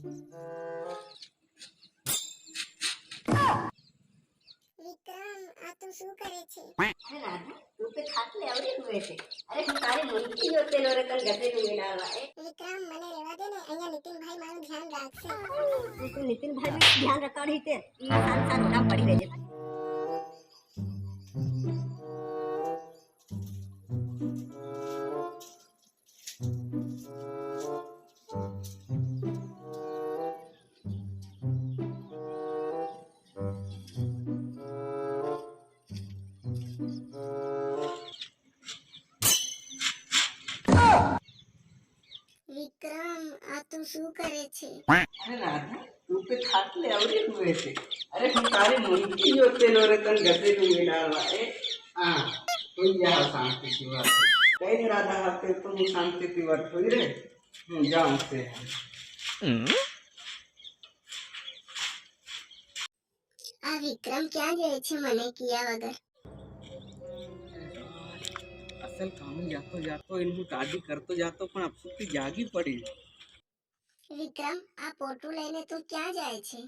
વિક્રમ આ તું શું કરે છે? અરે રાધા તું કે ખાટલે આવડી હુએ છે. અરે હું તારી મુંડી જો તેલો રે કલ ગતે નું મિલાવા એ વિક્રમ મને રહેવા દે ને, અહીંયા નીતિનભાઈ મારું ધ્યાન રાખશે. તું નીતિનભાઈ નું ધ્યાન રખાડી તે ઈ સાલ સાલ ઉડામ પડી રહેજે. વિક્રમ આ તું શું કરે છે? अरे राधा तू पे खाटले आवड़ी हुए थे. अरे हम तारी मुंडी जो तेलो रे कल गते नु मिलावा ए हां तो या शांति की बात है. कहीं नहीं राधा आते तुम शांति की बात हुई रे. जाऊं से આ વિક્રમ ક્યાં જાય છે મને કિયા વગર? असल काम जातो जातो इनको गाड़ी करतो जातो पण अब सुती जागी पड़ी. વિક્રમ આ પોટું લઈને તું ક્યાં જાય છે?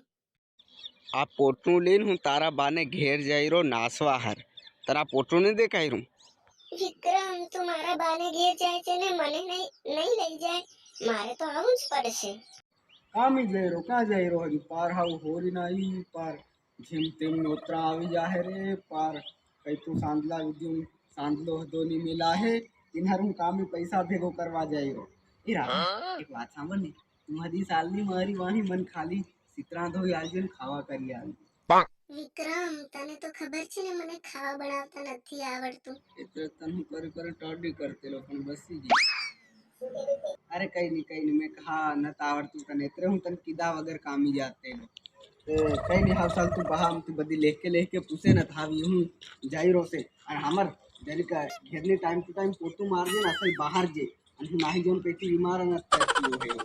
आ पोटू लेन हूँ तारा बाने घेर जाई रो नासवा हर तारा पोटू नहीं देखाई रू. વિક્રમ તું મારા બાને ઘેર જાય છે ને મને નહીં લઈ જાય? મારે તો આવું જ પડશે. કામી જઈ રો કા જઈ રો હજી પાર હાવ હોરી નાઈ પાર જેમ તેમ નોતરા આવી જાહે રે પાર કઈ તું સાંદલા વિદ્યુ સાંદલો હદો ની મિલા હે ઇનહર હું કામી પૈસા ભેગો કરવા જઈ રો. એ રાધા એક વાત સાંભળ ને તું હજી સાલની મારી વાહી મન ખાલી સિતરા ધોઈ આલજે ને ખાવા કરી આવી. વિક્રમ તને તો ખબર છે ને મને ખાવા બનાવતા નથી આવડતું. એટલે તને કરી કરી ટોડી કરતેલો પણ બસી ગઈ. अरे कहीं नहीं मैं कहा न आवड़तू तने इतरे हूँ तन किदा वगैरह कामी जाते लो कहीं नहीं हाल साल तू बहा तू बदी लेके पूछे न था हूँ जाइरो से और हमर जरी का घेरने टाइम टू टाइम पोटू मार दे ना असल बाहर जे અને નાહી જોન પેટી બીમાર ન થતી હોય.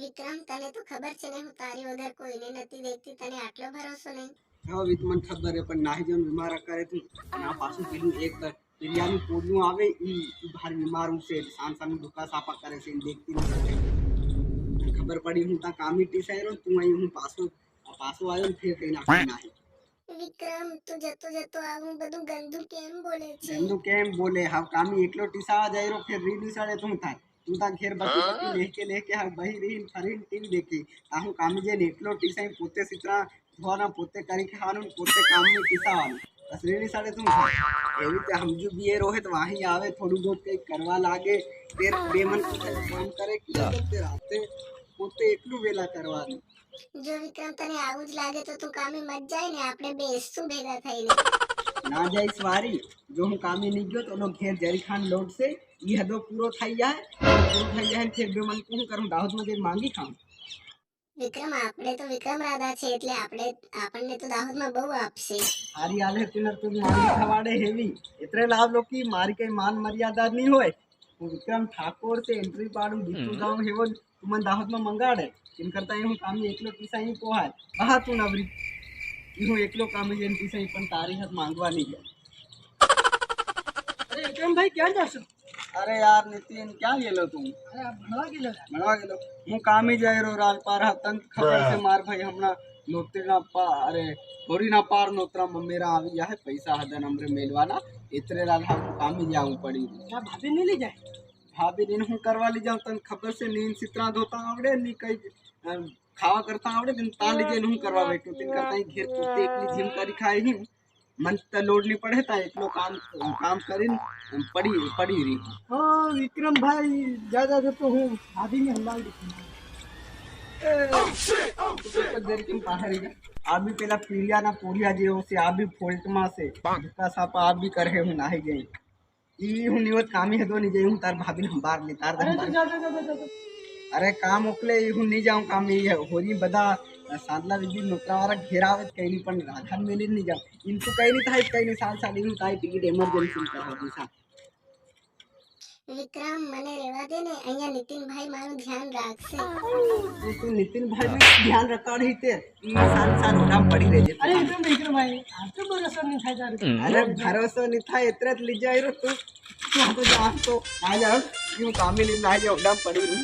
વિક્રમ તને તો ખબર છે ને હું તારી વગર કોઈને નથી દેખતી, તને આટલો ભરોસો નહીં? હા વિત મને ખબર હે પણ નાહી જોન બીમાર કરે તું ના પાછું પેલું એક पिरियानी पोडियो आवे ई भारी बीमार से शान शान दुका सापा करे से देखती नहीं खबर पड़ी हूं ता कामी टीसायरो तू आई हूं पासो आयो फिर कहीं ना नहीं. વિક્રમ તું જતો આવું બધું ગંદુ કેમ બોલે છે? गंदू केम बोले हाव कामी एकलो टीसावा जायरो फिर रीडी साडे तू था तू ता घेर बत्ती लेके हा बही रही फरीन टीवी देखी ताहू कामी जे एकलो टीसाई पोते सित्रा धोना पोते करी खानु पोते काम में टीसावा असरेनी साडे तू एवी ते हमजू बीए रोहित वाही आवे थोड़ी बहुत कई करवा लागे फिर बेमन काम करे किया करते राते पोते एकलू वेला करवानु. જો વિક્રમ તને આવું જ લાગે તો તું કામે મત જાય ને, આપણે બેસશું ભેગા થઈને. ना जाई सवारी जो हूँ कामी नहीं गयो तो लोग घेर जरी खान लोड से ये हदो पूरो थाई जाए फिर बेमन को करूं दावत में जे मांगी खाऊं. વિક્રમ આપણે તો વિક્રમ રાધા છે એટલે આપણને તો દાહોદમાં બહુ આપશે. हारी आले तिनर तो मांगी खवाड़े हेवी इतने लाभ लोग की मारी कई मान मर्यादा नहीं होए. विक्रम ठाकुर से एंट्री पाड़ू जीतू गांव हेवो तुमन दाहोद में मंगाड़े इन करता हूँ कामी एकलो टीसाई पोहाय बहा तू नवरी हूँ एकलो कामी जेन टीसाई पण तारी हाथ मांगवा नहीं गया. अरे विक्रम भाई क्या जासो? अरे यार नितिन क्या गेलो तुम? अरे भणवा गेलो हूँ कामी जाय रो राज पार तंत खबर से मार भाई हमना नोतरा पा अरे थोड़ी ना पार नोतरा मेरा आवी जाए पैसा हदन हमरे मेलवाना इतने रात हम कामी जाऊं पड़ी. क्या भाभी नहीं ले जाए? भाभी दिन हूँ करवा ली जाऊं तन खबर से नींद सितरा धोता आवड़े नहीं कई खावा करता आवड़े दिन ता लीजे हूँ करवा बैठो दिन करता ही घेर पोते एकली जिम करी खाई ही मन त लोड नहीं पड़े ता एकलो काम करीन पड़ी रही. हाँ विक्रम भाई ज्यादा तो हूँ भाभी में हल्ला आप भी पेला पीलिया ना पोलिया जे से आप भी फोल्ट मा से धक्का सापा आप भी करे हूं नाही गई ई हूं निवत कामी है दो नहीं जाई हूं तार भाभी हम बार ले तार अरे काम ओकले ई हूं नहीं जाऊं काम ई होरी बदा सादला विधि नोकरा वाला घेरावे कहीं नहीं पण राधा मेली नहीं जाऊं इनको कहीं नहीं थाई कहीं नहीं साल साल हूं ताई टिकट इमरजेंसी का हो दिशा. વિક્રમ મને રહેવા દે ને, અહીંયા નીતિનભાઈ મારું ध्यान રાખશે. तू नितिन भाई में ध्यान रखा रही थे साल साल उड़ाम पड़ी रह जे. अरे विक्रम भाई आपको भरोसा नहीं था यार. अरे भरोसा नहीं था इतरे ले जाए रो तू तो जा तो आ जा यूं काम में ले आ जा उड़ाम पड़ी रही.